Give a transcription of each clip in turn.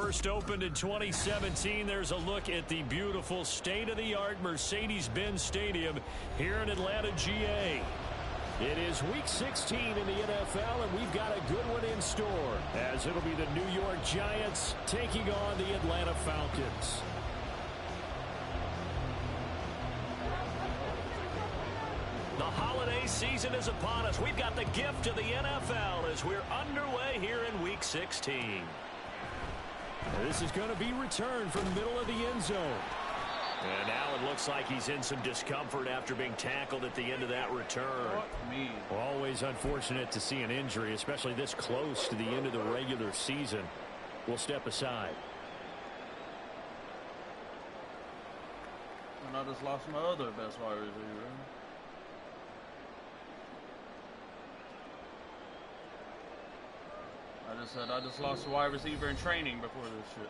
First opened in 2017, there's a look at the beautiful state-of-the-art Mercedes-Benz Stadium here in Atlanta, GA. It is Week 16 in the NFL, and we've got a good one in store, as it'll be the New York Giants taking on the Atlanta Falcons. The holiday season is upon us. We've got the gift of the NFL as we're underway here in Week 16. This is going to be returned from the middle of the end zone. And now it looks like he's in some discomfort after being tackled at the end of that return. Always unfortunate to see an injury, especially this close to the end of the regular season. We'll step aside. And I just lost my other best wide receiver. I just said I just lost a wide receiver in training before this shit.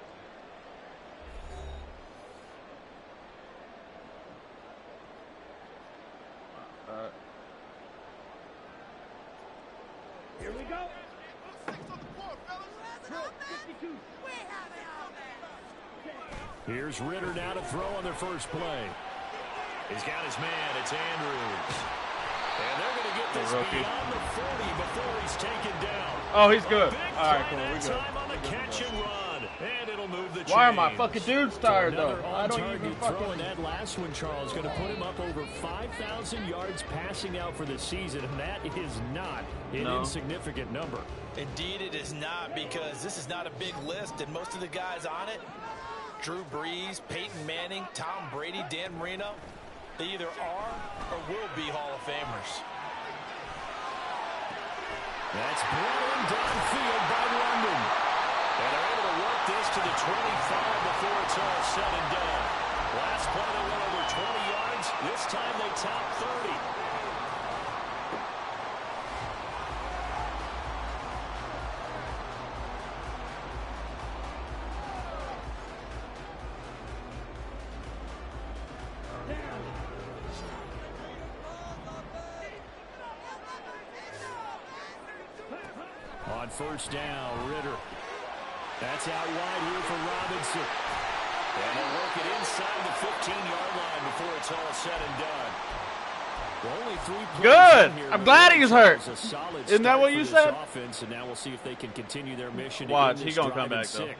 Here we go. Here's Ritter now to throw on their first play. He's got his man. It's Andrews. And they're going to get this beyond the 40 before he's taken down. Oh, he's good. All right, cool. We Time on the catch and run. And it'll move the chains. Why are my fucking dudes tired, though? I don't even fucking... That last one, Charles, going to put him up over 5,000 yards passing out for the season, and that is not an insignificant number. Indeed, it is not, because this is not a big list, and most of the guys on it, Drew Brees, Peyton Manning, Tom Brady, Dan Marino, they either are or will be Hall of Famers. That's brought in downfield by London. And they're able to work this to the 25 before it's all said and done. Last play they went over 20 yards. This time they top 30. On first down, Ritter. That's out wide here for Robinson. And they'll work it inside the 15-yard line before it's all said and done. Well, only 3 plays good. Here, I'm glad he's hurt. Isn't that what you said? Offense, and now we'll see if they can continue their mission. Watch, he's going to come back, though.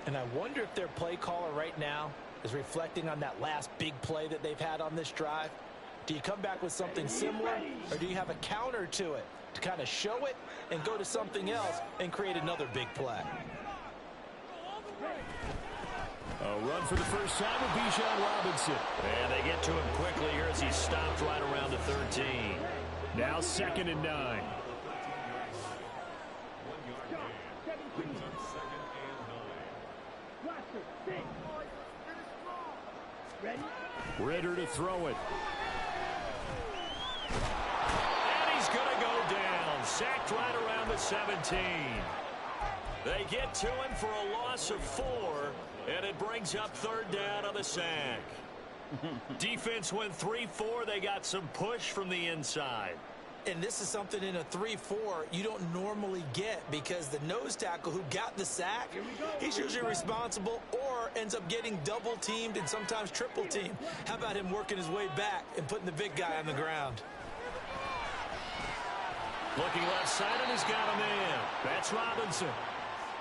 And I wonder if their play caller right now is reflecting on that last big play that they've had on this drive. Do you come back with something similar, or do you have a counter to it to kind of show it and go to something else and create another big play? A run for the first time with Bijan Robinson. And they get to him quickly here as he stopped right around the 13. Now 2nd and 9. Ritter to throw it. And he's going to go down. Sacked right around the 17. They get to him for a loss of 4, and it brings up 3rd down on the sack. Defense went 3-4. They got some push from the inside. And this is something in a 3-4 you don't normally get, because the nose tackle who got the sack, he's usually responsible or ends up getting double teamed and sometimes triple teamed. How about him working his way back and putting the big guy on the ground? Looking left side, and he's got a man. That's Robinson.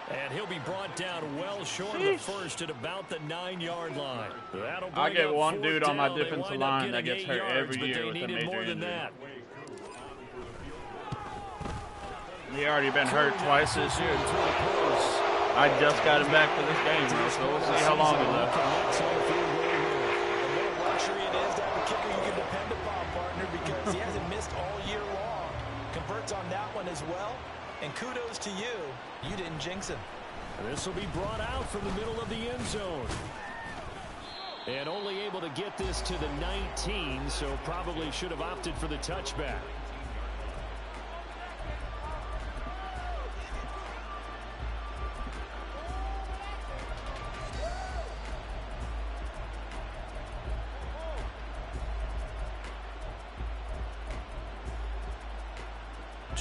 And he'll be brought down well short of the first at about the 9-yard line. I get one dude on my defensive line that gets hurt every year with a major injury. He already been hurt twice this year. I just got him back for this game, bro, so we'll see how long he's left. A little luxury it is to have a kicker you can depend upon, partner, because he hasn't missed all year long. Converts on that one as well. And kudos to you. You didn't jinx him. This will be brought out from the middle of the end zone. And only able to get this to the 19, so probably should have opted for the touchback.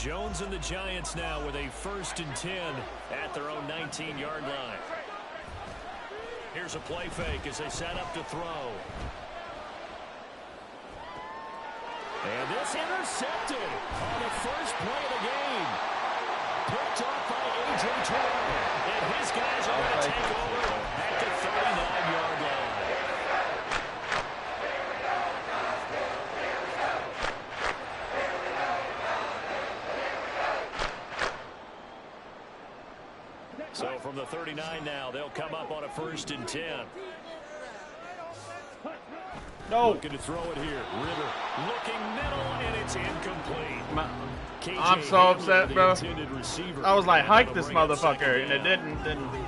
Jones and the Giants now with a 1st and 10 at their own 19-yard line. Here's a play fake as they set up to throw. And this intercepted on the first play of the game. Picked off by A.J. Terrell. And his guys are going to take over at the 39-yard line. So from the 39 now, they'll come up on a 1st and 10. No. Looking to throw it here. Ritter looking middle, and it's incomplete. I'm so upset, bro. I was like, hike this motherfucker, and it didn't.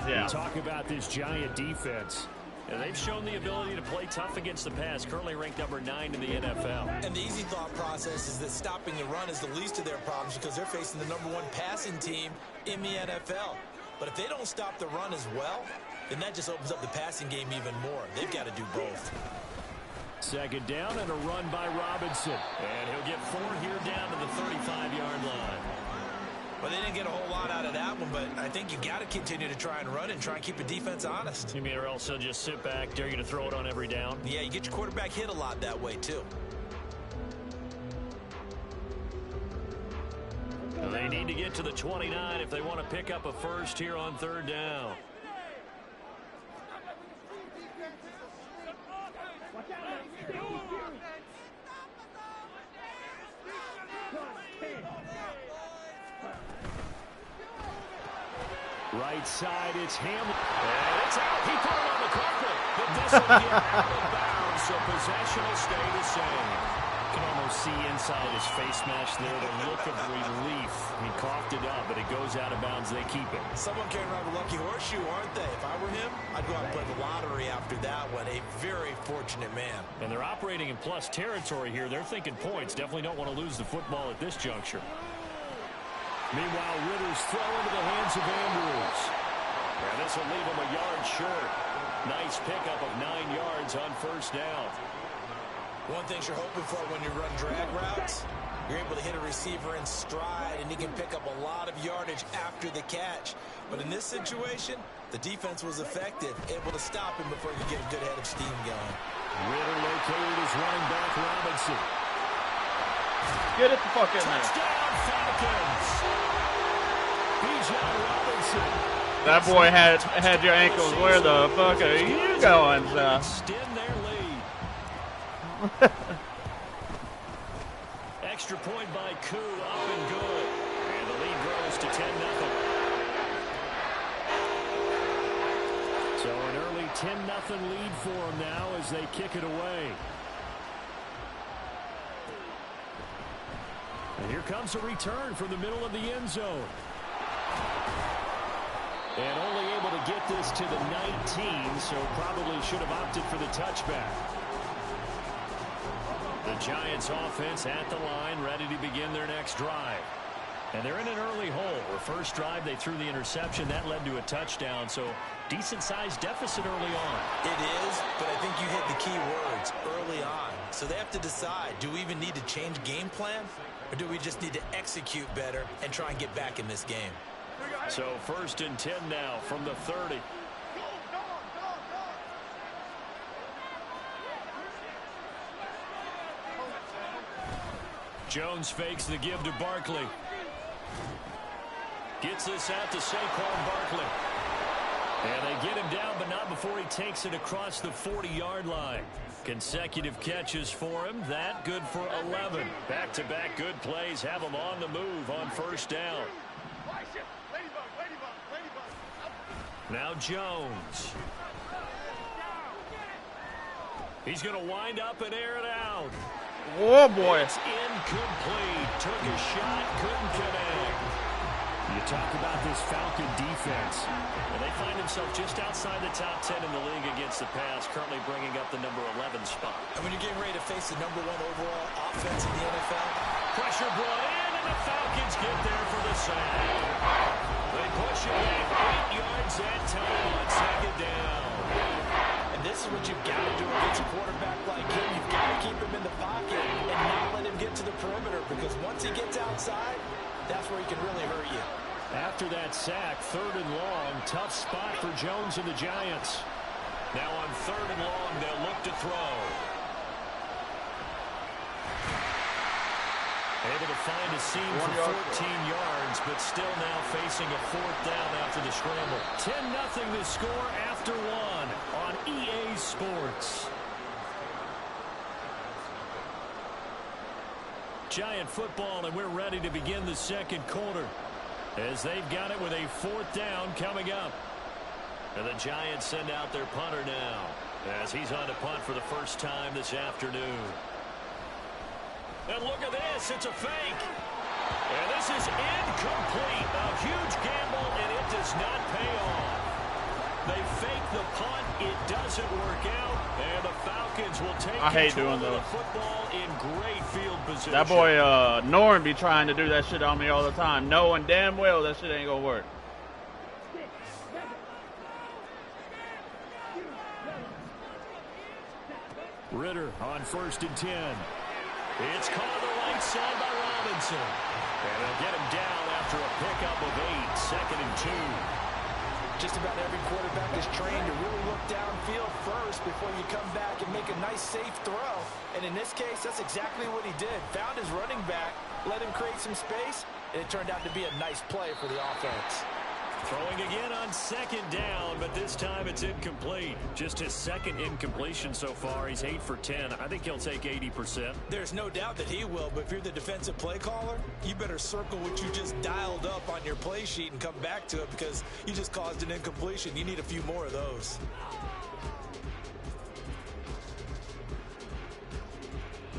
Yeah. Talk about this Giant defense. And they've shown the ability to play tough against the pass, currently ranked number 9 in the NFL. And the easy thought process is that stopping the run is the least of their problems because they're facing the number 1 passing team in the NFL. But if they don't stop the run as well, then that just opens up the passing game even more. They've got to do both. 2nd down and a run by Robinson. And he'll get 4 here down to the 35-yard line. Well, they didn't get a whole lot out of that one, but I think you got to continue to try and run and try and keep the defense honest. You mean or else they'll just sit back, dare you to throw it on every down? Yeah, you get your quarterback hit a lot that way, too. Well, they need to get to the 29 if they want to pick up a first here on 3rd down. Right side, it's Hamlin. And it's out. He put it on the carpet. But this will get out of bounds, so possession will stay the same. You can almost see inside his face mask there the look of relief. He coughed it up, but it goes out of bounds. They keep it. Someone carrying around a lucky horseshoe, aren't they? If I were him, I'd go out and play the lottery after that one. A very fortunate man. And they're operating in plus territory here. They're thinking points. Definitely don't want to lose the football at this juncture. Meanwhile, Ritter's throw into the hands of Andrews. And this will leave him a yard short. Nice pickup of 9 yards on 1st down. One thing you're hoping for when you run drag routes, you're able to hit a receiver in stride, and he can pick up a lot of yardage after the catch. But in this situation, the defense was effective, able to stop him before he could get a good head of steam going. Ritter located his running back, Robinson. Get it the fuck in there. Touchdown, Falcons. Robinson. That boy had your ankles. Where the fuck are you going, son? Extend their lead. Extra point by Koo, up and good. And the lead grows to 10-0. So an early 10-0 lead for them now as they kick it away. And here comes a return from the middle of the end zone. And only able to get this to the 19, so probably should have opted for the touchback. The Giants offense at the line, ready to begin their next drive. And they're in an early hole. Where first drive, they threw the interception. That led to a touchdown, so decent-sized deficit early on. It is, but I think you hit the key words, early on. So they have to decide, do we even need to change game plan? Or do we just need to execute better and try and get back in this game? So 1st and 10 now from the 30. Jones fakes the give to Barkley. Gets this out to Saquon Barkley. And they get him down, but not before he takes it across the 40-yard line. Consecutive catches for him. That good for 11. Back-to-back good plays have him on the move on 1st down. Now Jones. He's going to wind up and air it out. Oh, boy. It's incomplete. Took a shot, couldn't connect. You talk about this Falcon defense. Well, they find themselves just outside the top 10 in the league against the pass, currently bringing up the number 11 spot. And when you're getting ready to face the number 1 overall offense in the NFL, pressure brought in, and the Falcons get there for the sack. They push it back 8 yards that time on 2nd down. And this is what you've got to do against a quarterback like him. You've got to keep him in the pocket and not let him get to the perimeter, because once he gets outside, that's where he can really hurt you. After that sack, 3rd and long, tough spot for Jones and the Giants. Now on 3rd and long, they'll look to throw. Able to find a seam for 14 yards, but still now facing a 4th down after the scramble. 10-0 the score after 1 on EA Sports. Giant football, and we're ready to begin the 2nd quarter as they've got it with a 4th down coming up. And the Giants send out their punter now as he's on to punt for the first time this afternoon. And look at this. It's a fake. And this is incomplete. A huge gamble, and it does not pay off. They fake the punt. It doesn't work out. And the Falcons will take control of the football in great field position. That boy Norm be trying to do that shit on me all the time, knowing damn well that shit ain't going to work. Ritter on 1st and 10. It's called the right side by Robinson. And they'll get him down after a pickup of 8, 2nd and 2. Just about every quarterback is trained to really look downfield first before you come back and make a nice, safe throw. And in this case, that's exactly what he did. Found his running back, let him create some space, and it turned out to be a nice play for the offense. Throwing again on 2nd down, but this time it's incomplete. Just his 2nd incompletion so far. He's 8 for 10. I think he'll take 80%. There's no doubt that he will, but if you're the defensive play caller, you better circle what you just dialed up on your play sheet and come back to it because you just caused an incompletion. You need a few more of those.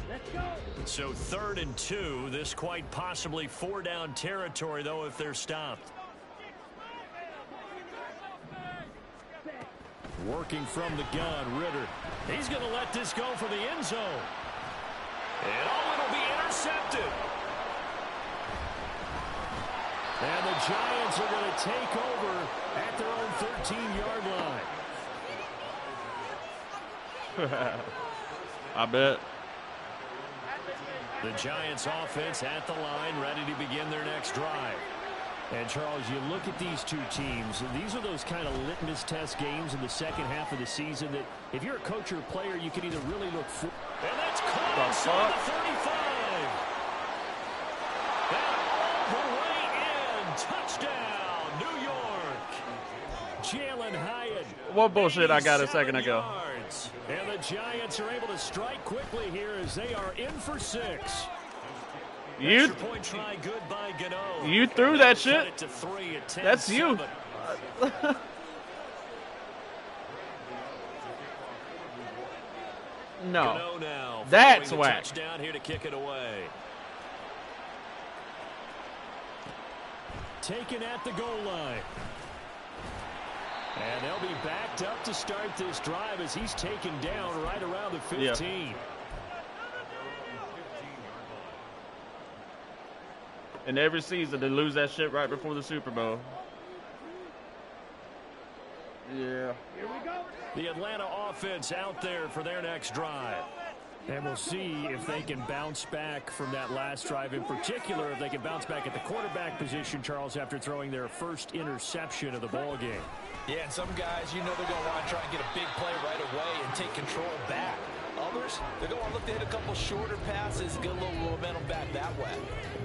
Let's go. So 3rd and 2. This quite possibly 4-down territory, though, if they're stopped. Working from the gun, Ritter. He's going to let this go for the end zone. And it'll be intercepted. And the Giants are going to take over at their own 13-yard line. I bet. The Giants offense at the line, ready to begin their next drive. And, Charles, you look at these two teams, these are those kind of litmus test games in the second half of the season that if you're a coach or a player, you can either really look for. And that's caught inside the 35. And all the way in. Touchdown, New York. Jalen Hyatt. What bullshit I got a second ago. Yards. And the Giants are able to strike quickly here as they are in for 6. You threw that shit. That's you. No, that's whack. Touchdown here to kick it away. Taken at the goal line. And they'll be backed up to start this drive as he's taken down right around the 15. Yeah. And every season, they lose that shit right before the Super Bowl. Yeah. Here we go. The Atlanta offense out there for their next drive. And we'll see if they can bounce back from that last drive in particular, if they can bounce back at the quarterback position, Charles, after throwing their first interception of the ball game. Yeah, and some guys, you know they're going to want to try and get a big play right away and take control back. Others, they're going to look to hit a couple shorter passes and get a little momentum back that way.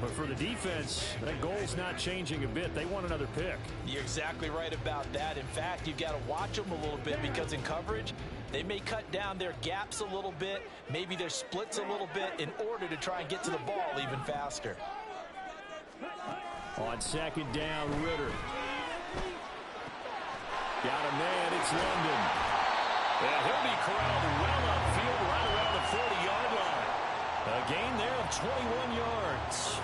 But for the defense, that goal's not changing a bit. They want another pick. You're exactly right about that. In fact, you've got to watch them a little bit because in coverage, they may cut down their gaps a little bit, maybe their splits a little bit in order to try and get to the ball even faster. On 2nd down, Ritter. Got a man, it's London. Yeah, he'll be corralled well upfield right around the 40-yard line. A gain there of 21 yards.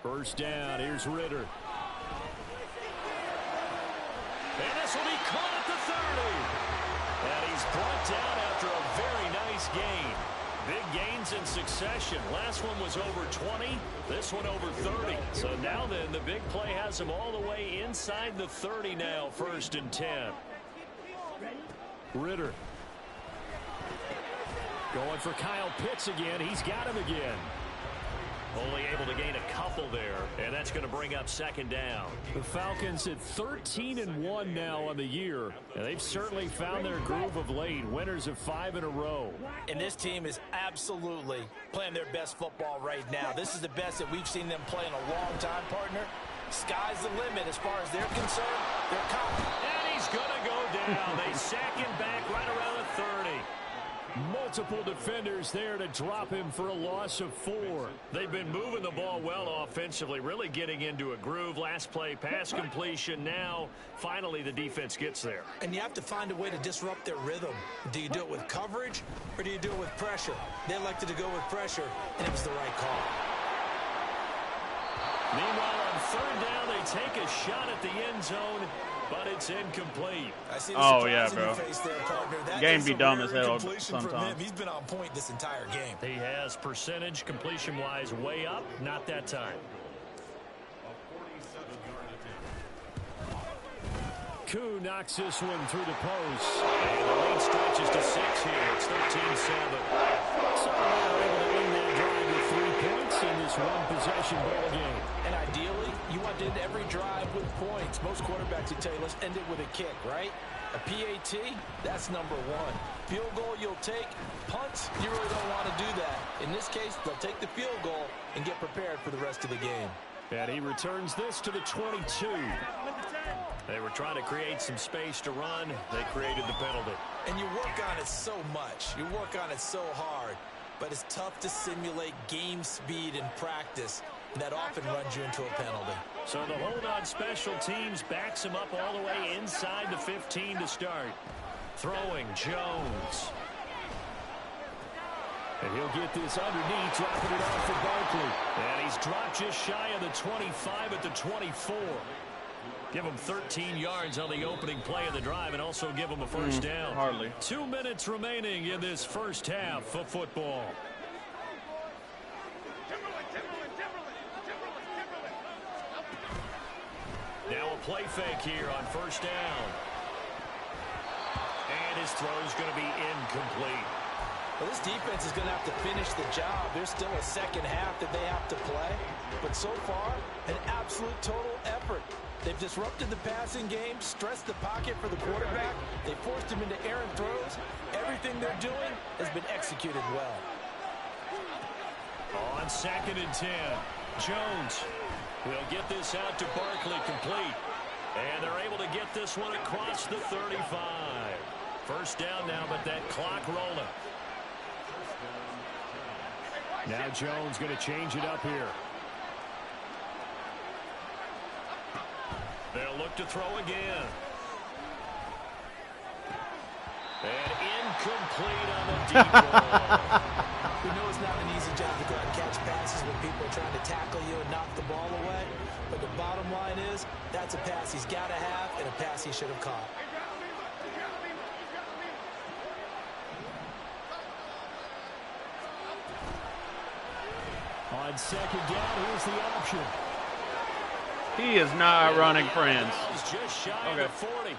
First down, here's Ritter. And this will be caught at the 30. And he's brought down after a very nice gain. Big gains in succession. Last one was over 20. This one over 30. So now then, the big play has him all the way inside the 30 now. 1st and 10. Ritter. Going for Kyle Pitts again. He's got him again. Only able to gain a couple there, and that's going to bring up 2nd down. The Falcons at 13-1 now on the year, and they've certainly found their groove of late. Winners of 5 in a row. And this team is absolutely playing their best football right now. This is the best that we've seen them play in a long time, partner. Sky's the limit as far as they're concerned. They're confident. And he's going to go down. They sack him back right around the 30. Multiple defenders there to drop him for a loss of 4. They've been moving the ball well offensively, really getting into a groove. Last play, pass completion. Now, finally, the defense gets there. And you have to find a way to disrupt their rhythm. Do you do it with coverage, or do you do it with pressure? They elected to go with pressure, and it was the right call. Meanwhile, on 3rd down, they take a shot at the end zone, but it's incomplete. Oh, yeah, bro. Game be dumb as hell sometimes. He's been on point this entire game. He has percentage completion-wise way up, not that time. Koo knocks this one through the post. And the lead stretches to 6 here. It's 13-7. So they're able to win that drive with 3 points in this one-possession ball game. And ideally, you want to end every drive with points. Most quarterbacks would tell you, let's end it with a kick, right? A PAT, that's #1. Field goal you'll take. Punts, you really don't want to do that. In this case, they'll take the field goal and get prepared for the rest of the game. And he returns this to the 22. They were trying to create some space to run. They created the penalty. And you work on it so much. You work on it so hard. But it's tough to simulate game speed in practice. That often runs you into a penalty. So the hold on special teams backs him up all the way inside the 15 to start. Throwing Jones. And he'll get this underneath, dropping it off for Barkley. And he's dropped just shy of the 25 at the 24. Give him 13 yards on the opening play of the drive and also give him a 1st down. Hardly. 2 minutes remaining in this 1st half of football. Now a play fake here on 1st down. And his throw's going to be incomplete. Well, this defense is going to have to finish the job. There's still a 2nd half that they have to play. But so far, an absolute total effort. They've disrupted the passing game, stressed the pocket for the quarterback. They forced him into errant throws. Everything they're doing has been executed well. On 2nd and 10, Jones will get this out to Barkley complete. And they're able to get this one across the 35. 1st down now, but that clock rolling. Now Jones going to change it up here. They'll look to throw again. And incomplete on the deep ball. We know it's not an easy job to go out and catch passes when people are trying to tackle you and knock the ball away. But the bottom line is, that's a pass he's got to have and a pass he should have caught. On 2nd down, here's the option. He is not running, friends. Just shy of the 40.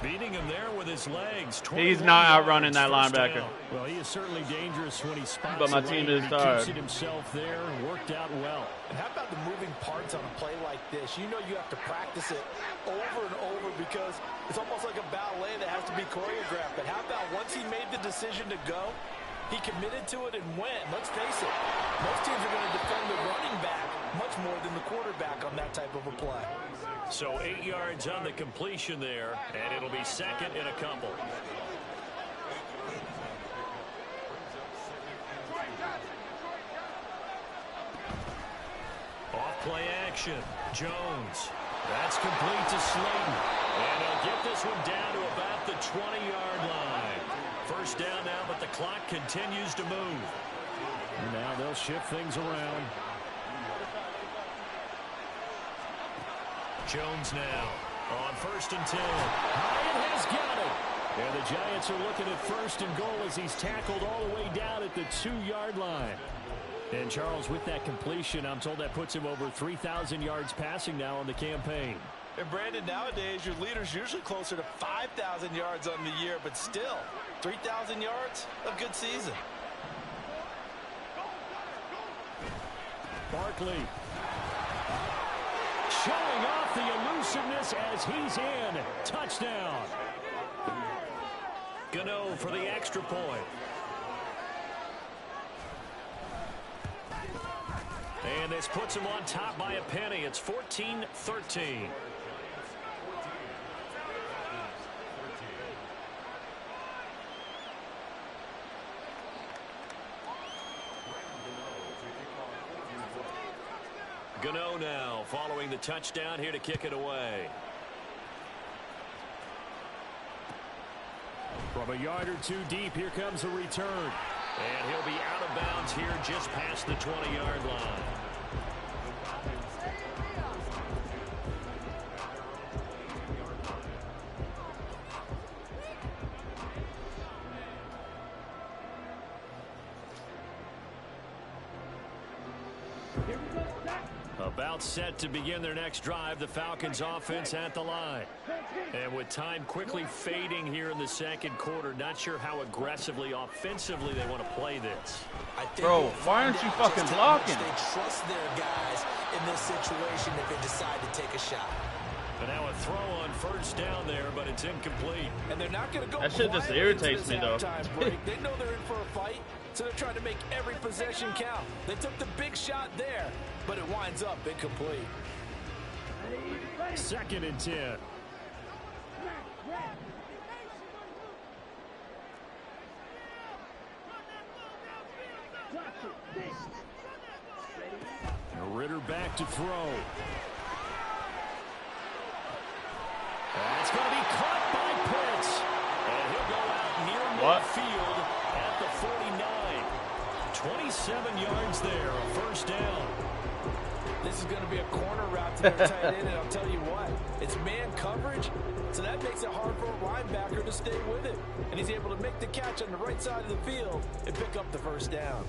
Beating him there with his legs. He's not outrunning that linebacker. Well, he is certainly dangerous when he spots. But my team is tired. Keeps it himself there and worked out well. And how about the moving parts on a play like this? You know you have to practice it over and over because it's almost like a ballet that has to be choreographed. But how about once he made the decision to go, he committed to it and went. Let's face it, most teams are going to defend the running back much more than the quarterback on that type of a play. So 8 yards on the completion there, and it'll be 2nd and a couple. Off play action. Jones. That's complete to Slayton. And he'll get this one down to about the 20-yard line. 1st down now, but the clock continues to move. And now they'll shift things around. Jones now on 1st and 10. Hyatt has got it. And the Giants are looking at first and goal as he's tackled all the way down at the 2-yard line. And Charles, with that completion, I'm told that puts him over 3,000 yards passing now on the campaign. And Brandon, nowadays your leader's usually closer to 5,000 yards on the year, but still, 3,000 yards, a good season. Barkley showing off the elusiveness as he's in. Touchdown. Gano for the extra point. And this puts him on top by a penny. It's 14-13. Gano now following the touchdown here to kick it away. From a yard or two deep, here comes a return. And he'll be out of bounds here just past the 20-yard line. About set to begin their next drive, the Falcons offense at the line. And with time quickly fading here in the second quarter, not sure how aggressively, offensively they want to play this. Bro, why aren't you fucking blocking? They trust their guys in this situation if they decide to take a shot. But now a throw on first down there, but it's incomplete. And they're not going to go. That shit just irritates me, though. They know they're in for a fight, so they're trying to make every possession count. They took the big shot there, but it winds up incomplete. 2nd and 10. Ritter back to throw. That's going to be caught by Pitts. And he'll go out near midfield at the 49. 27 yards there, a first down. This is going to be a corner route to their tight end, and I'll tell you what, it's man coverage, so that makes it hard for a linebacker to stay with it. And he's able to make the catch on the right side of the field and pick up the first down.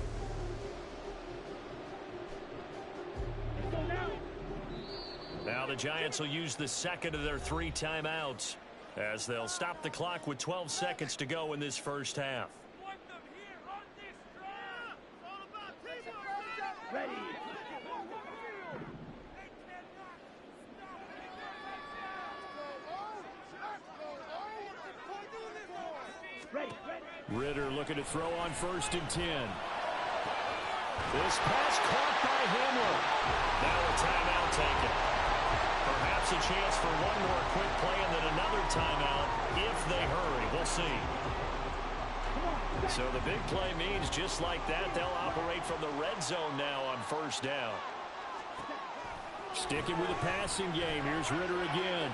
Now the Giants will use the second of their 3 timeouts as they'll stop the clock with 12 seconds to go in this first half. Ritter looking to throw on 1st and 10. This pass caught by Hamler. Now a timeout taken. Perhaps a chance for one more quick play and then another timeout if they hurry. We'll see. So the big play means just like that, they'll operate from the red zone now on 1st down. Sticking with the passing game. Here's Ritter again.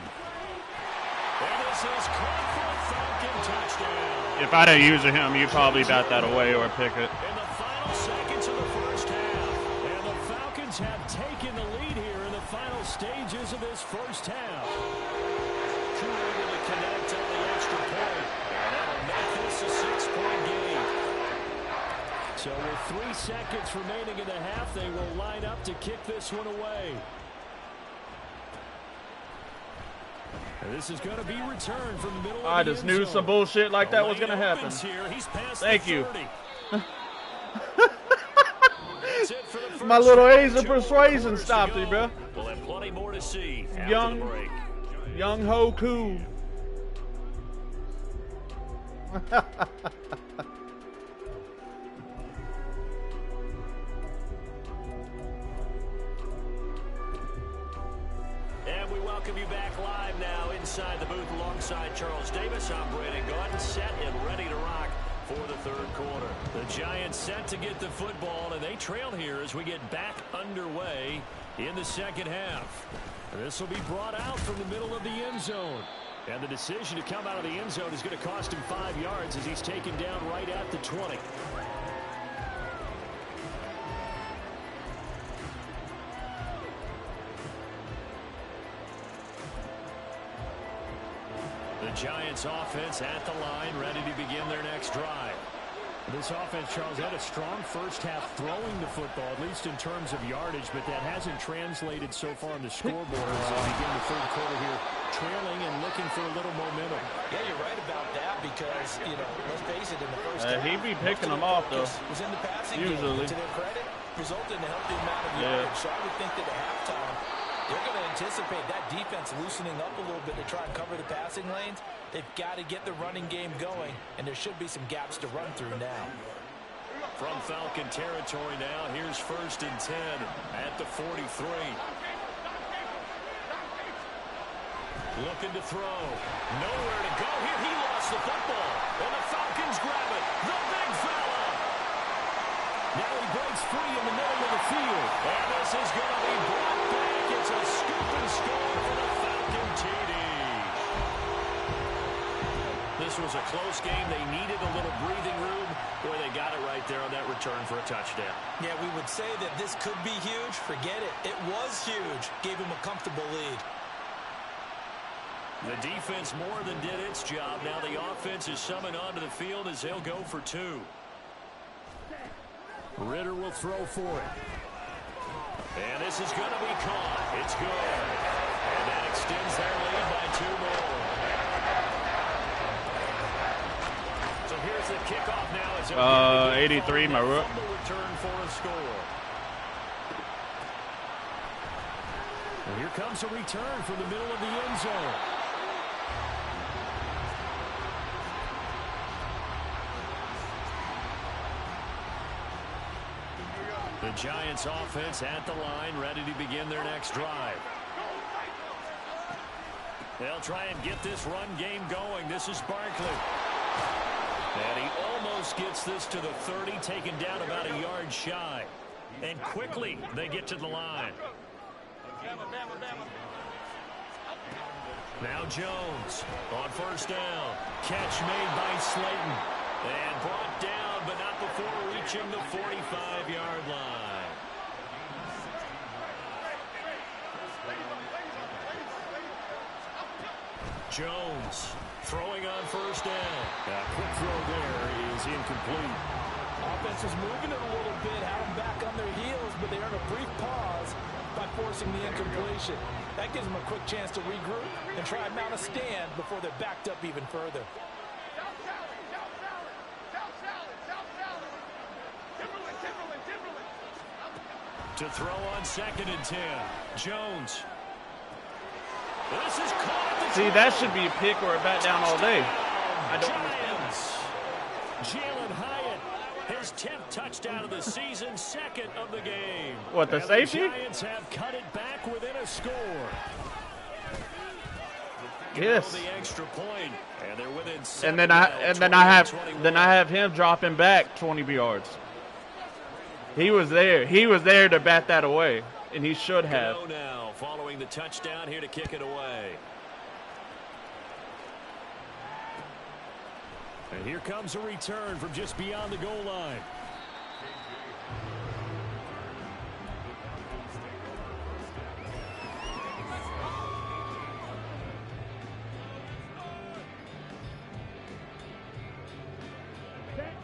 And this is caught for a Falcon touchdown. If I didn't use him, you'd probably bat that away or pick it. In the final seconds of the first half, and the Falcons have taken the lead here in the final stages of this first half. Too able to connect on the extra point, and that'll make this a 6-point game. So with 3 seconds remaining in the half, they will line up to kick this one away. And this is going to be returned from the middle of the I just knew some bullshit like that was going to happen. Thank you. My little A's of persuasion stopped it, bro. We'll have plenty more to see Young Hoku. And we welcome you back live now inside the booth alongside Charles Davis. I'm Brandon Gordon, set and ready to rock for the 3rd quarter. The Giants set to get the football, and they trail here as we get back underway in the second half. This will be brought out from the middle of the end zone. And the decision to come out of the end zone is going to cost him 5 yards as he's taken down right at the 20. The Giants offense at the line, ready to begin their next drive. This offense, Charles, had a strong first half throwing the football, at least in terms of yardage, but that hasn't translated so far on the scoreboard as they begin the third quarter here, trailing and looking for a little momentum. Yeah, you're right about that because, you know, let's face it, in the first half, he be picking them off, though. Was in the passing usually. game. To their credit, resulted in a healthy amount of yardage. So I would think that at halftime, they're going to anticipate that defense loosening up a little bit to try and cover the passing lanes. They've got to get the running game going, and there should be some gaps to run through now. From Falcon territory now, here's 1st and 10 at the 43. Looking to throw. Nowhere to go here. He lost the football, and the Falcons grab it. The big fella. Now he breaks free in the middle of the field. And this is going to be brought back. It's a scoop and score for the Falcon TD. This was a close game. They needed a little breathing room. Boy, they got it right there on that return for a touchdown. Yeah, we would say that this could be huge. Forget it. It was huge. Gave him a comfortable lead. The defense more than did its job. Now the offense is summoned onto the field as they'll go for 2. Ritter will throw for it. And this is going to be caught. It's good. And that extends their lead by 2 more. So here's the kickoff now. 83, my rook. Return for a score. Well, here comes a return from the middle of the end zone. The Giants offense at the line, ready to begin their next drive. They'll try and get this run game going. This is Barkley. And he almost gets this to the 30, taken down about a yard shy. And quickly, they get to the line. Now Jones on 1st down. Catch made by Slayton. And brought down, but not before reaching the 45-yard line. Jones throwing on 1st down. A quick throw there is incomplete. Offense is moving it a little bit, have them back on their heels, but they earn a brief pause by forcing the incompletion. That gives them a quick chance to regroup and try and mount a stand before they're backed up even further. To throw on 2nd and 10. Jones. This is caught. See, that should be a pick or a bat down all day. I don't understand. Jalen Hyatt, his 10th touchdown of the season, 2nd of the game. What, the safety? The Giants have cut it back within a score. Yes. The extra point, and they're within 7. And then I have him dropping back 20 yards. He was there. He was there to bat that away, and he should have. Go now, following the touchdown here to kick it away. And here comes a return from just beyond the goal line.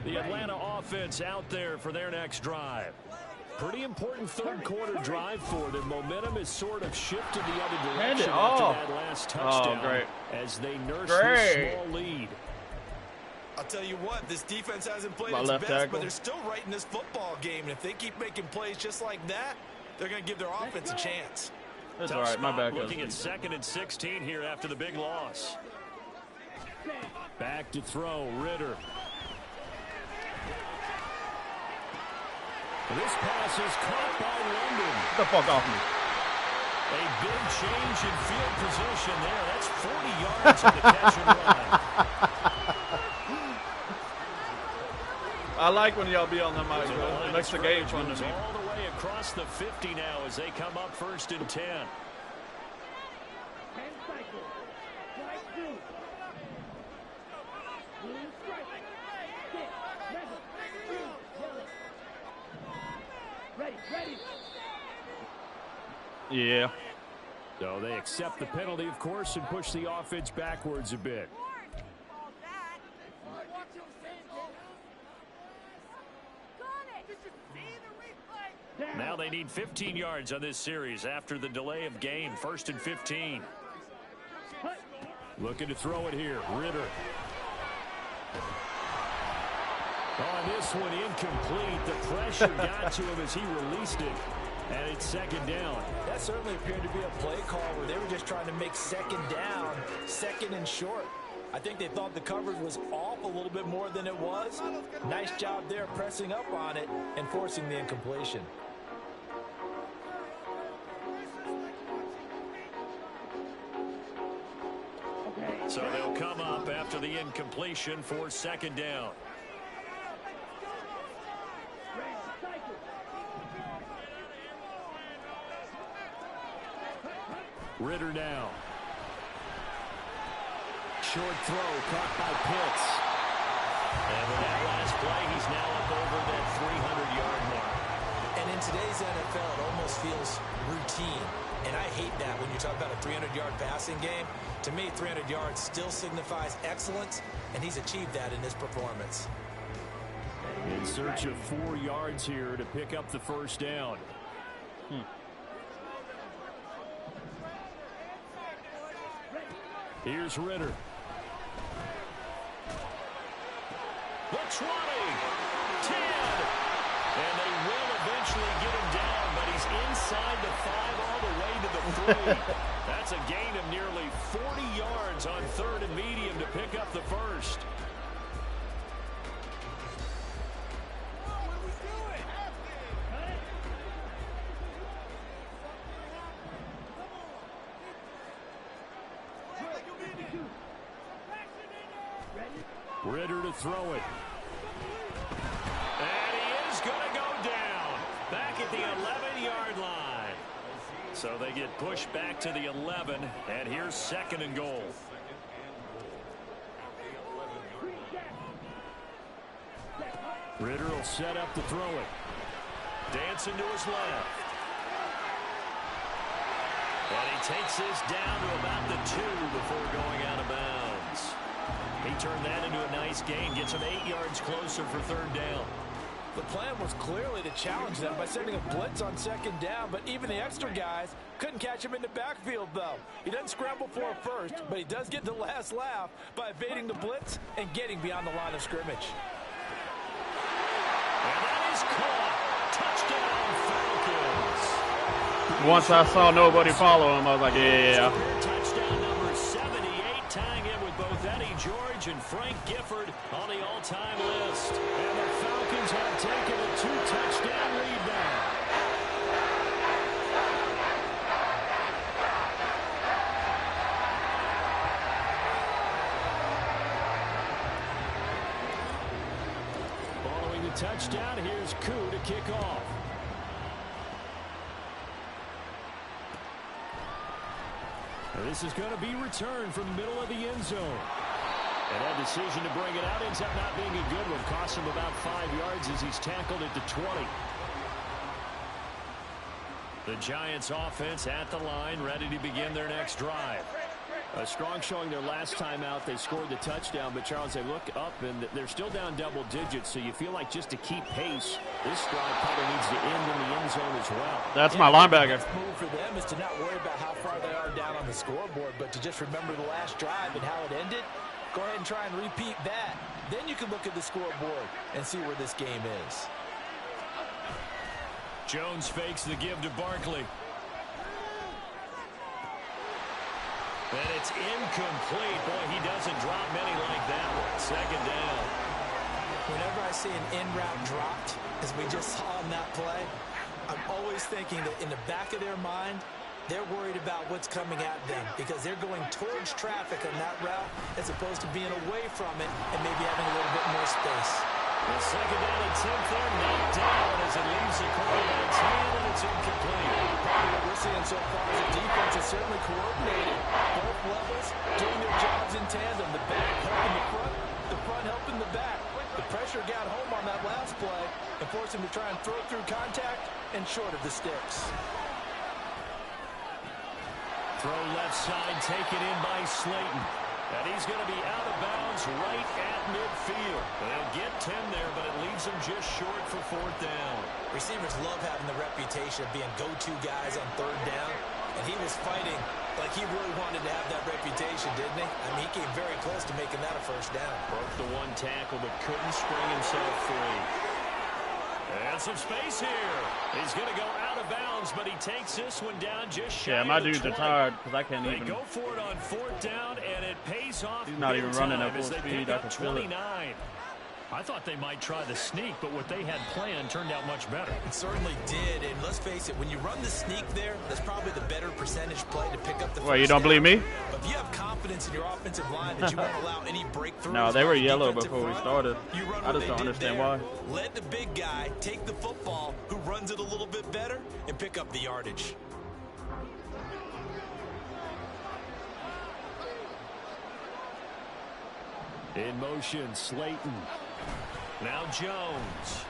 The Atlanta offense out there for their next drive. Pretty important third quarter drive for them. Momentum is sort of shifted the other direction after that last touchdown. Great. As they nurse this small lead. I'll tell you what, this defense hasn't played My its left best, tackle. but they're still right in this football game. And if they keep making plays just like that, they're going to give their offense a chance. That's Tough all right. spot, My back. looking at 2nd and 16 here after the big loss. Back to throw, Ritter. This pass is caught by London. Get the fuck off me. A big change in field position there. That's 40 yards on the catch and run. I like when y'all be on the mic, bro. It makes the game fun to me. All the way across the 50 now as they come up 1st and 10. Yeah. So they accept the penalty, of course, and push the offense backwards a bit. Now they need 15 yards on this series after the delay of game. 1st and 15. Looking to throw it here. Ritter. On this one, incomplete. The pressure got to him as he released it. And it's 2nd down. That certainly appeared to be a play call where they were just trying to make 2nd down, 2nd and short. I think they thought the coverage was off a little bit more than it was. Nice job there pressing up on it and forcing the incompletion. So they'll come up after the incompletion for 2nd down. Ritter now. Short throw caught by Pitts. And with that last play, he's now up over that 300-yard mark. And in today's NFL, it almost feels routine. And I hate that when you talk about a 300-yard passing game. To me, 300 yards still signifies excellence, and he's achieved that in this performance. In search of 4 yards here to pick up the 1st down. Here's Ritter. The 20, 10, and they will eventually get him down, but he's inside the 5 all the way to the 3. That's a gain of nearly 40 yards on 3rd and medium to pick up the 1st. Ritter to throw it. And he is going to go down back at the 11-yard line. So they get pushed back to the 11, and here's 2nd and goal. Ritter will set up to throw it. Dancing to his left. And he takes this down to about the 2 before going out of bounds. He turned that into a nice gain, gets him 8 yards closer for 3rd down. The plan was clearly to challenge them by sending a blitz on 2nd down, but even the extra guys couldn't catch him in the backfield, though. He doesn't scramble for it first, but he does get the last laugh by evading the blitz and getting beyond the line of scrimmage. And that is caught. Touchdown, Falcons. Once I saw nobody follow him, I was like, yeah. Touchdown number 78, tying him with both Eddie George and Frank Gifford on the all-time list. And the Falcons have taken a 2-touchdown lead now. Following the touchdown, here's Koo to kick off. This is going to be returned from the middle of the end zone. And that decision to bring it out ends up not being a good one. Cost him about 5 yards as he's tackled at the 20. The Giants offense at the line, ready to begin their next drive. A strong showing their last time out. They scored the touchdown, but Charles, they look up and they're still down double digits, so you feel like just to keep pace, this drive probably needs to end in the end zone as well. That's my linebacker. The move for them is to not worry about how far they are down on the scoreboard, but to just remember the last drive and how it ended. Go ahead and try and repeat that. Then you can look at the scoreboard and see where this game is. Jones fakes the give to Barkley. And it's incomplete. Boy, he doesn't drop many like that one. 2nd down. Whenever I see an in-route dropped, as we just saw in that play, I'm always thinking that in the back of their mind, they're worried about what's coming at them because they're going towards traffic on that route as opposed to being away from it and maybe having a little bit more space. The 2nd down attempt there, knocked down as it leaves the quarterback's hand, and it's incomplete. Probably what we're seeing so far is the defense is certainly coordinated. Both levels doing their jobs in tandem. The back helping the front helping the back. The pressure got home on that last play and forced him to try and throw through contact and short of the sticks. throw left side taken in by Slayton. And he's going to be out of bounds right at midfield. They'll get 10 there, but it leaves them just short for fourth down. Receivers love having the reputation of being go-to guys on third down. And he was fighting like he really wanted to have that reputation, didn't he? I mean, he came very close to making that a first down. Broke the one tackle, but couldn't spring himself free. And some space here. He's going to go out of bounds, but he takes this one down just shy Yeah, my of the dudes are 20. tired because I can't They even. go for it on fourth down, and it pays off. He's not even running at full as they speed. pick I up can feel it. 29. I thought they might try the sneak, but what they had planned turned out much better. It certainly did, and let's face it, when you run the sneak there, that's probably the better percentage play to pick up the Well, first you don't down. believe me? But if you have confidence in your offensive line that you won't allow any breakthroughs. No, they were on the yellow defensive before we front, started. you run I what just they don't did understand there. why. Let the big guy take the football, who runs it a little bit better, and pick up the yardage. In motion, Slayton. Now Jones.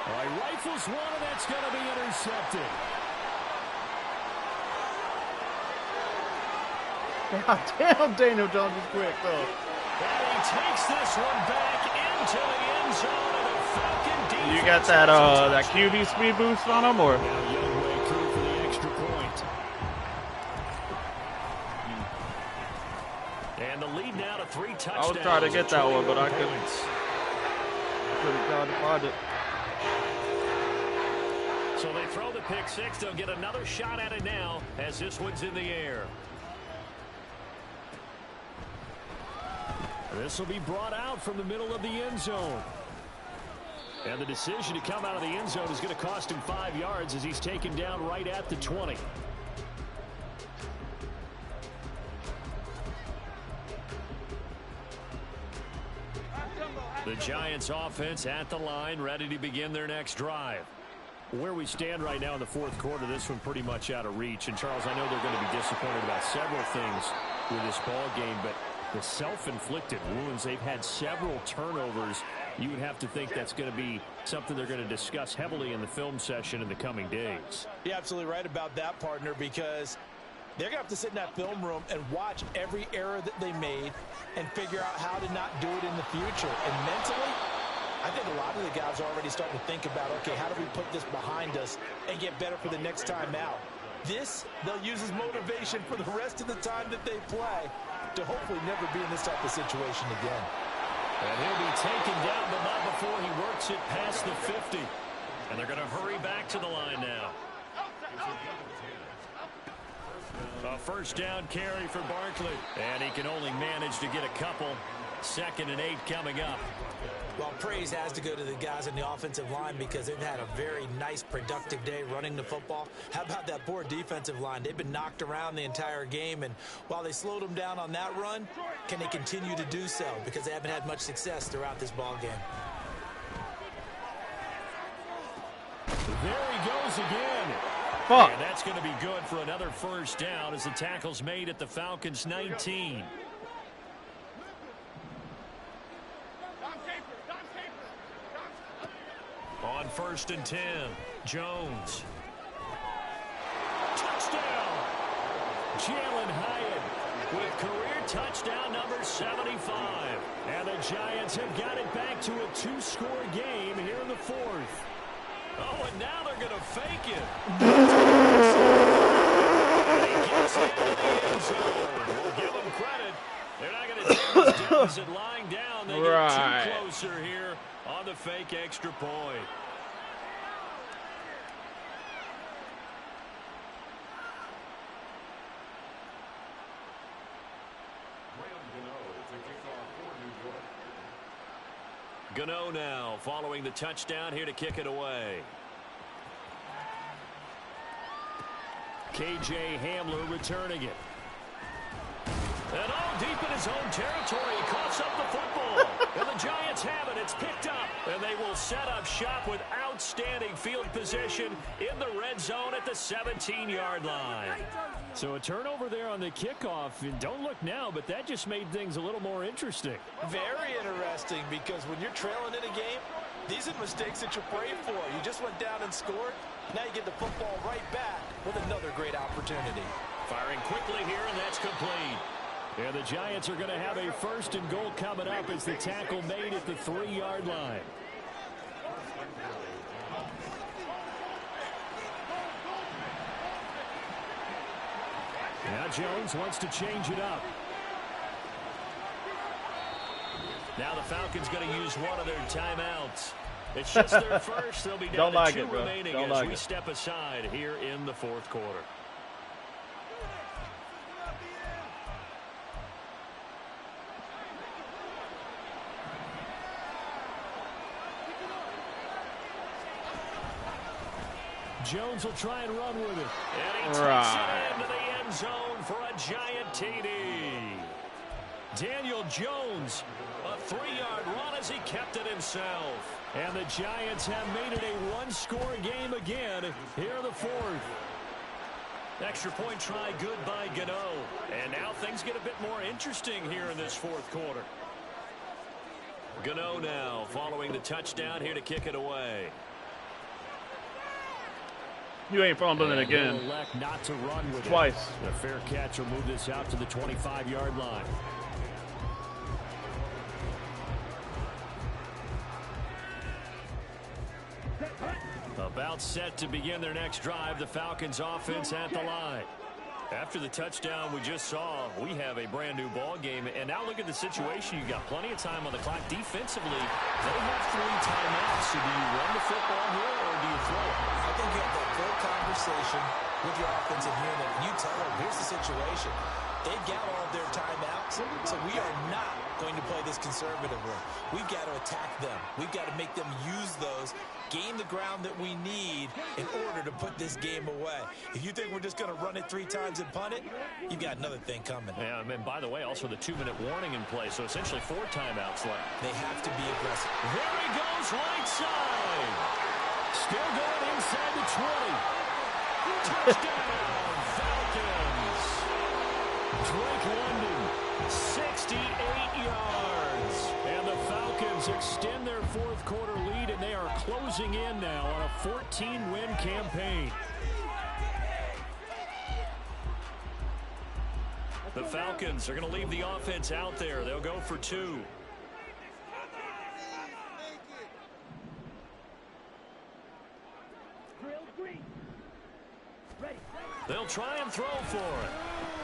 All right, rifles one, and that's going to be intercepted. God damn, Daniel Jones is quick, though. And he takes this one back into the end zone, and the Falcon defense. You got that QB speed boost on him, or? Now Youngway through for the extra point. And the lead now to 3 touchdowns. I was trying to get that one, but I couldn't. Points. Couldn't try to find it. So they throw the pick six. They'll get another shot at it now as this one's in the air. This will be brought out from the middle of the end zone. And the decision to come out of the end zone is going to cost him 5 yards as he's taken down right at the 20. The Giants offense at the line, ready to begin their next drive. Where we stand right now in the fourth quarter, this one pretty much out of reach. And, Charles, I know they're going to be disappointed about several things with this ball game, but the self-inflicted wounds, they've had several turnovers. You would have to think that's going to be something they're going to discuss heavily in the film session in the coming days. You're absolutely right about that, partner, because they're going to have to sit in that film room and watch every error that they made and figure out how to not do it in the future. And mentally, I think a lot of the guys are already starting to think about, okay, how do we put this behind us and get better for the next time out? This, they'll use as motivation for the rest of the time that they play to hopefully never be in this type of situation again. And he'll be taken down, but not before he works it past the 50. And they're going to hurry back to the line now. A first down carry for Barkley. And he can only manage to get a couple. 2nd and 8 coming up. Well, praise has to go to the guys on the offensive line because they've had a very nice, productive day running the football. How about that poor defensive line? They've been knocked around the entire game, and while they slowed them down on that run, can they continue to do so? Because they haven't had much success throughout this ball game. There he goes again. Fuck. And that's going to be good for another first down as the tackle's made at the Falcons' 19. On 1st and 10, Jones. Touchdown! Jalen Hyatt with career touchdown number 75. And the Giants have got it back to a 2-score game here in the 4th. Oh, and now they're going to fake it. And he gets into the end zone. We'll give them credit. They're not going to take this deficit lying down. They get too closer here on the fake extra point. Gano now following the touchdown here to kick it away. KJ Hamler returning it. And all deep in his own territory, he coughs up the football. And the Giants have it. It's picked up. And they will set up shop with outstanding field position in the red zone at the 17-yard line. So a turnover there on the kickoff. And don't look now, but that just made things a little more interesting. Very interesting, because when you're trailing in a game, These are mistakes that you pray for. You just went down and scored. Now you get the football right back with another great opportunity. Firing quickly here, and that's complete. Yeah, the Giants are going to have a 1st and goal coming up as the tackle made at the 3-yard line. Now Jones wants to change it up. Now the Falcons going to use one of their timeouts. It's just their first. They'll be down to 2 remaining as we step aside here in the 4th quarter. Jones will try and run with it. And he takes it into the end zone for a giant TD. Daniel Jones, a 3-yard run as he kept it himself. And the Giants have made it a 1-score game again here in the 4th. Extra point try good by Gano. And now things get a bit more interesting here in this 4th quarter. Gano now following the touchdown here to kick it away. You ain't fumbling it again. Elect not to run with twice. It. A fair catch will move this out to the 25-yard line. About set to begin their next drive. The Falcons offense at the line. After the touchdown we just saw, we have a brand new ball game. And now look at the situation. You got plenty of time on the clock. Defensively, they have 3 timeouts. So do you run the football here or do you throw it? I think you have that full conversation with your offensive unit. You tell them, here's the situation. They've got all of their timeouts, so we are not going to play this conservatively. We've got to attack them. We've got to make them use those, gain the ground that we need in order to put this game away. If you think we're just going to run it 3 times and punt it, you've got another thing coming. Yeah, and by the way, also the 2-minute warning in play, so essentially 4 timeouts left. They have to be aggressive. There he goes, right side. Still going inside the 20. Touchdown, Falcons. Drake London, 68 yards. And the Falcons extend their 4th quarter lead, and they are closing in now on a 14-win campaign. The Falcons are going to leave the offense out there. They'll go for 2. They'll try and throw for it.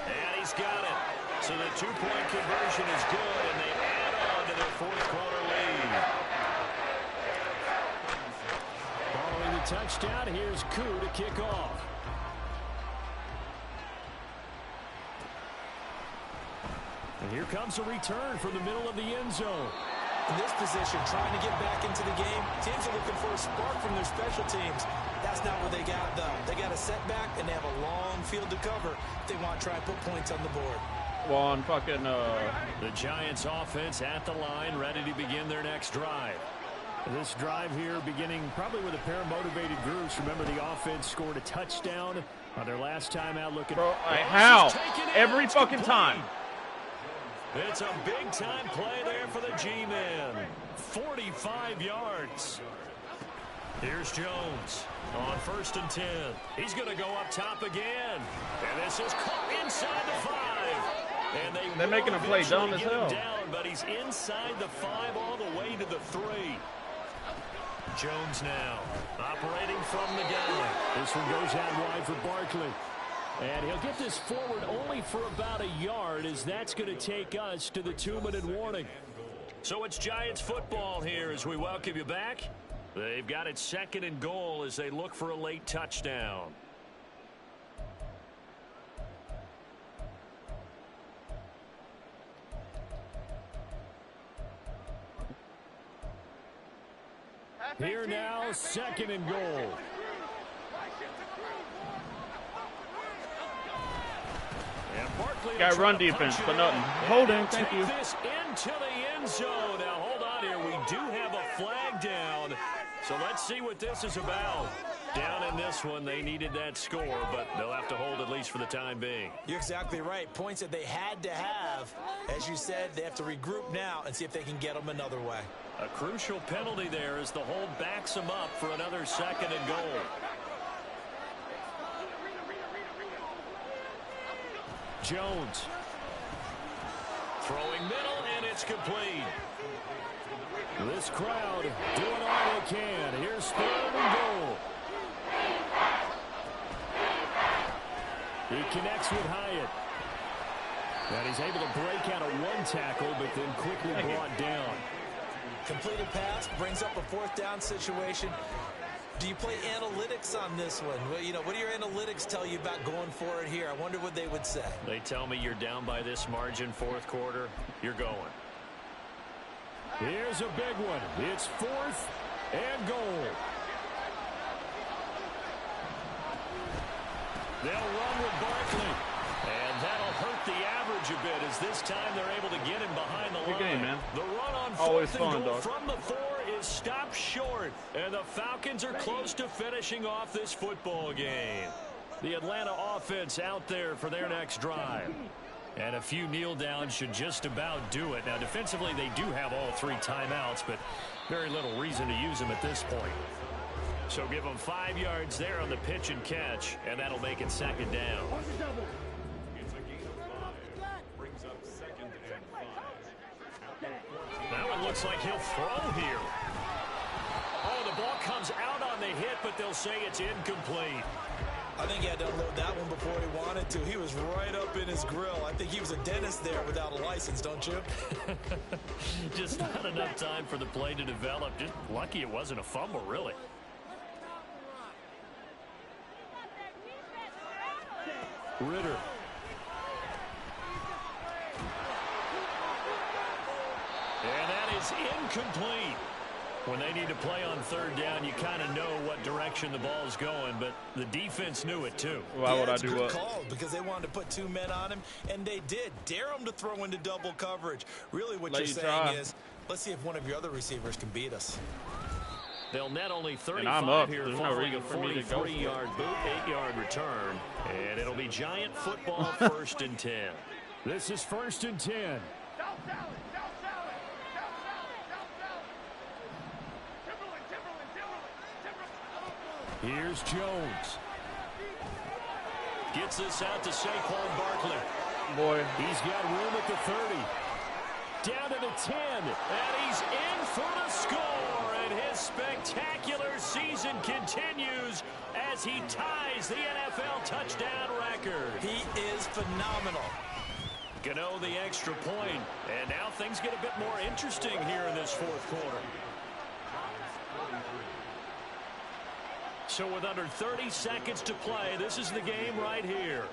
And he's got it. So the 2-point conversion is good, and they add on to their 4th quarter lead. Following the touchdown, here's Koo to kick off. And here comes a return from the middle of the end zone. In this position, trying to get back into the game, teams are looking for a spark from their special teams. That's not what they got, though. They got a setback, and they have a long field to cover if they want to try and put points on the board. One fucking, The Giants offense at the line, ready to begin their next drive. This drive here beginning probably with a pair of motivated groups. Remember, the offense scored a touchdown on their last time out looking. Bro, how? Every fucking time. It's a big-time play there for the G-Men. 45 yards. Here's Jones on 1st and 10. He's going to go up top again. And this is caught inside the 5. And they're making him play dumb as hell. Down, but he's inside the 5 all the way to the 3. Jones now operating from the gun. This one goes out wide for Barkley. And he'll get this forward only for about a yard, as that's going to take us to the 2-minute warning. So it's Giants football here as we welcome you back. They've got it 2nd and goal as they look for a late touchdown. Here now, 2nd and goal. Got run defense, but nothing. Holding, thank you. This into the end zone. Now, hold on here. We do have a flag down. So let's see what this is about. Down in this one, they needed that score, but they'll have to hold at least for the time being. You're exactly right. Points that they had to have. As you said, they have to regroup now and see if they can get them another way. A crucial penalty there as the hold backs them up for another 2nd and goal. Jones. Throwing middle, and it's complete. This crowd doing all they can. Here's 3rd and goal. He connects with Hyatt. And he's able to break out of 1 tackle, but then quickly brought down. Completed pass brings up a 4th down situation. Do you play analytics on this one? Well, you know, what do your analytics tell you about going for it here? I wonder what they would say. They tell me you're down by this margin 4th quarter. You're going. Here's a big one. It's 4th and goal. They'll run with Barkley. And that'll hurt the average a bit as this time they're able to get him behind the line. Good game, man. The run on Always 4th fun, and goal dog. from the 4 is stopped short. And the Falcons are close to finishing off this football game. The Atlanta offense out there for their next drive. And a few kneel downs should just about do it. Now, defensively, they do have all 3 timeouts, but very little reason to use them at this point. So give them 5 yards there on the pitch and catch, and that'll make it 2nd down. Now it looks like he'll throw here. Oh, the ball comes out on the hit, but they'll say it's incomplete. I think he had to unload that one before he wanted to. He was right up in his grill. I think he was a dentist there without a license, don't you? Just not enough time for the play to develop. Just lucky it wasn't a fumble, really. Ritter. And that is incomplete. When they need to play on 3rd down, you kind of know what direction the ball's going, but the defense knew it too. Why would I it's do good what? call because they wanted to put 2 men on him, and they did. Dare him to throw into double coverage. Really what you're saying is, let's see if one of your other receivers can beat us. They'll net only 35 I'm up. here There's no following a reason for me to go for it. 43-yard boot, 8-yard return. And it'll be Giant football 1st and 10. This is 1st and 10. Here's Jones. Gets this out to Saquon Barkley. Boy. He's got room at the 30. Down to the 10. And he's in for the score. And his spectacular season continues as he ties the NFL touchdown record. He is phenomenal. Gano the extra point. And now things get a bit more interesting here in this 4th quarter. So with under 30 seconds to play, this is the game right here.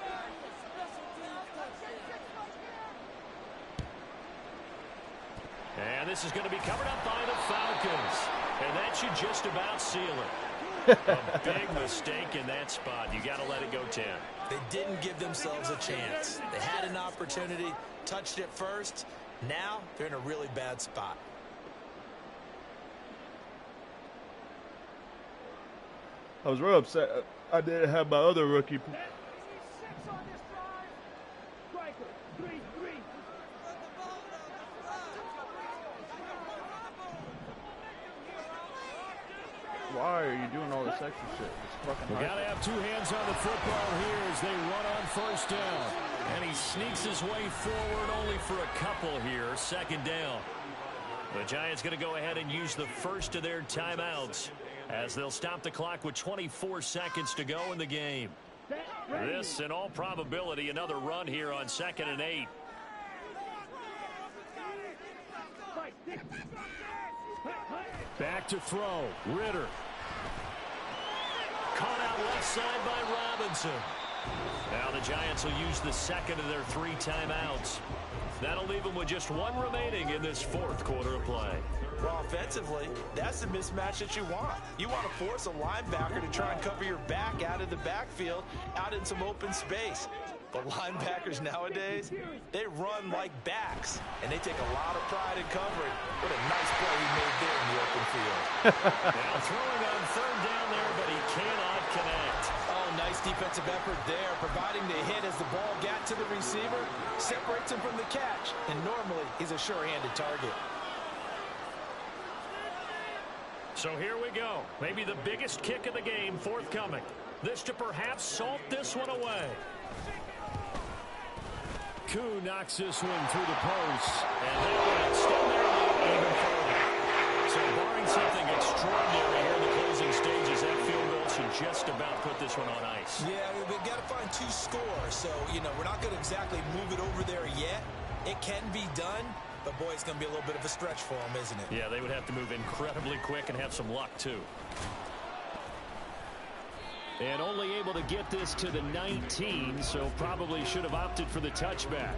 And this is going to be covered up by the Falcons. And that should just about seal it. A big mistake in that spot. You got to let it go 10. They didn't give themselves a chance. They had an opportunity, touched it first. Now they're in a really bad spot. I was real upset. I didn't have my other rookie. Why are you doing all this extra shit? It's fucking We got to have 2 hands on the football here as they run on 1st down. And he sneaks his way forward only for a couple here. 2nd down. The Giants going to go ahead and use the first of their timeouts as they'll stop the clock with 24 seconds to go in the game. This, in all probability, another run here on 2nd and 8. Back to throw. Ritter. Caught out left side by Robinson. Now the Giants will use the 2nd of their 3 timeouts. That'll leave them with just 1 remaining in this 4th quarter of play. Well, offensively, that's the mismatch that you want. You want to force a linebacker to try and cover your back out of the backfield, out in some open space. The linebackers nowadays, they run like backs, and they take a lot of pride in covering. What a nice play he made there in the open field. Now throwing on third down there, but he cannot connect. Oh, nice defensive effort there, providing the hit as the ball got to the receiver, separates him from the catch, and normally he's a sure-handed target. So here we go. Maybe the biggest kick of the game forthcoming. This to perhaps salt this one away. Koo knocks this one through the post. And they will extend their lead even further. So barring something extraordinary here in the closing stages, that field goal should just about put this one on ice. Yeah, we've got to find 2 scores. So, we're not going to exactly move it over there yet. It can be done. But, boy, it's going to be a little bit of a stretch for them, isn't it? Yeah, they would have to move incredibly quick and have some luck, too. And only able to get this to the 19, so probably should have opted for the touchback.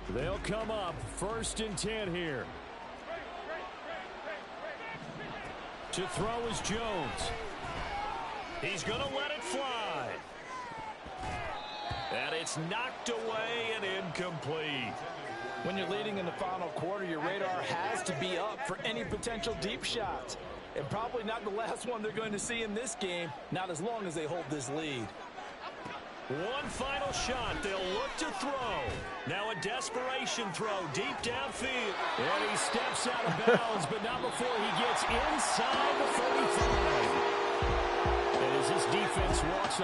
They'll come up 1st and 10 here. To throw is Jones. He's going to let it fly. And it's knocked away and incomplete. When you're leading in the final quarter, your radar has to be up for any potential deep shots. And probably not the last one they're going to see in this game, not as long as they hold this lead. One final shot. They'll look to throw. Now a desperation throw deep downfield. And he steps out of bounds, but not before he gets inside the 35. And as this defense walks off.